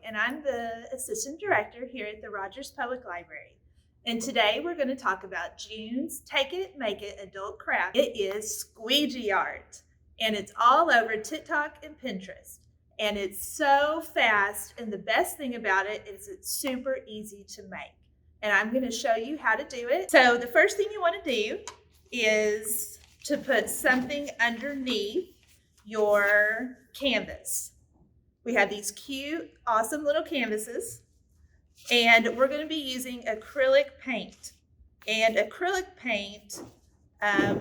and I'm the Assistant Director here at the Rogers Public Library. And today we're going to talk about June's Take It, Make It adult craft. It is squeegee art, and it's all over TikTok and Pinterest. And it's so fast, and the best thing about it is it's super easy to make. And I'm going to show you how to do it. So the first thing you want to do is to put something underneath your canvas. We have these cute, awesome little canvases, and we're going to be using acrylic paint. And acrylic paint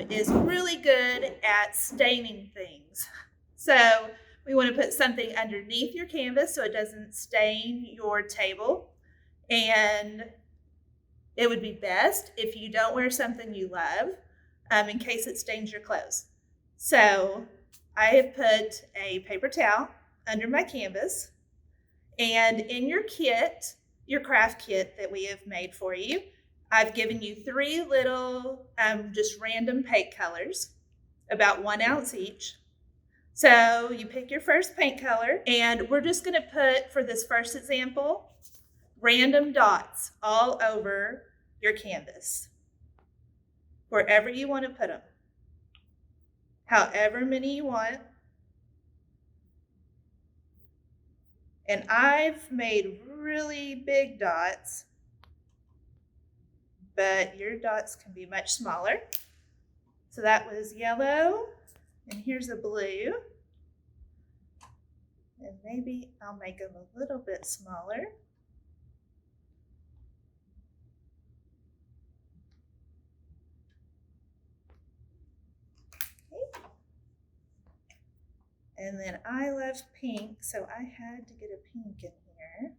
is really good at staining things. So we want to put something underneath your canvas so it doesn't stain your table. And it would be best if you don't wear something you love in case it stains your clothes. So I have put a paper towel under my canvas, and in your kit, your craft kit that we have made for you, I've given you 3 little just random paint colors, about 1 ounce each. So you pick your first paint color, and we're just going to put, for this first example, random dots all over your canvas, wherever you want to put them, however many you want. And I've made really big dots, but your dots can be much smaller. So that was yellow, and here's a blue. And maybe I'll make them a little bit smaller. Okay. And then I love pink, so I had to get a pink in here.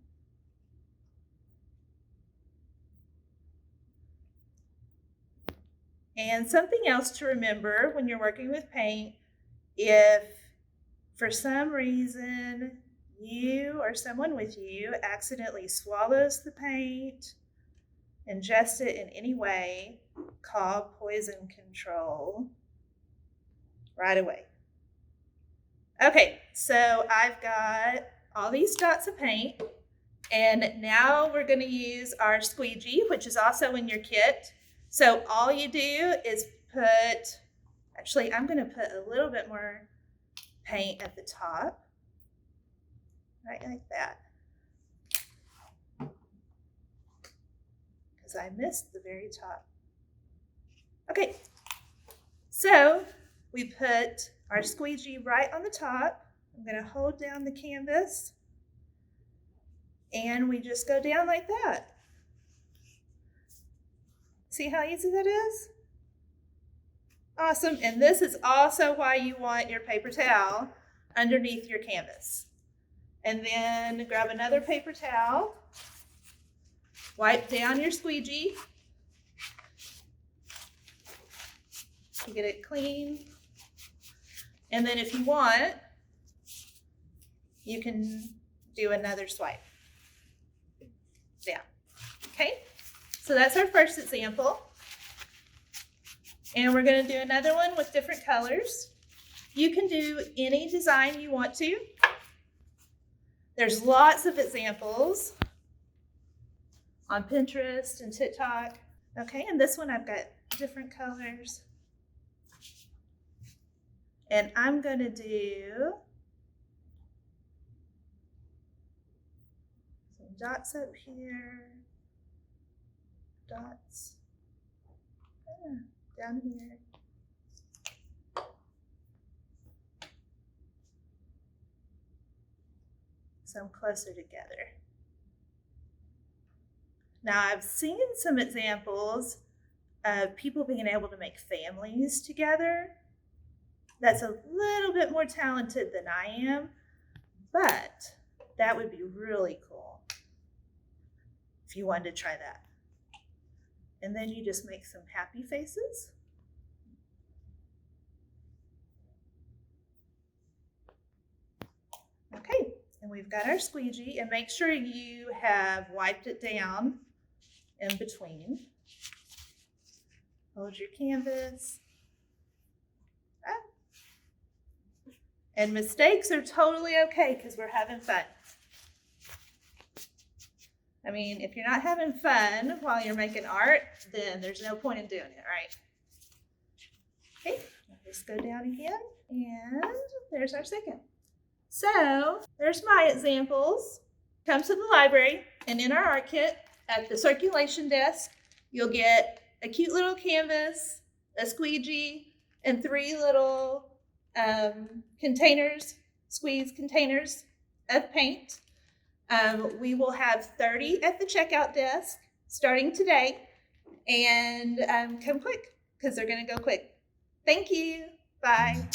And something else to remember when you're working with paint, if for some reason you or someone with you accidentally swallows the paint, ingest it in any way, call poison control right away. Okay, so I've got all these dots of paint, and now we're going to use our squeegee, which is also in your kit. So all you do is actually I'm going to put a little bit more paint at the top, right like that, because I missed the very top. Okay, so we put our squeegee right on the top. I'm going to hold down the canvas, and we just go down like that. See how easy that is? Awesome. And this is also why you want your paper towel underneath your canvas. And then grab another paper towel, wipe down your squeegee to get it clean. And then if you want, you can do another swipe down. Okay, so that's our first example. And we're going to do another one with different colors. You can do any design you want to. There's lots of examples on Pinterest and TikTok. Okay, and this one I've got different colors. And I'm going to do some dots up here, dots down here. Some closer together. Now I've seen some examples of people being able to make families together. That's a little bit more talented than I am, but that would be really cool if you wanted to try that. And then you just make some happy faces. Okay, and we've got our squeegee, and make sure you have wiped it down in between. Hold your canvas. And mistakes are totally okay because we're having fun. I mean, if you're not having fun while you're making art, then there's no point in doing it, right? Okay, let's go down again, and there's our second. So there's my examples. Come to the library, and in our art kit at the circulation desk, you'll get a cute little canvas, a squeegee, and 3 little containers, squeeze containers of paint. We will have 30 at the checkout desk starting today, and come quick because they're going to go quick. Thank you. Bye.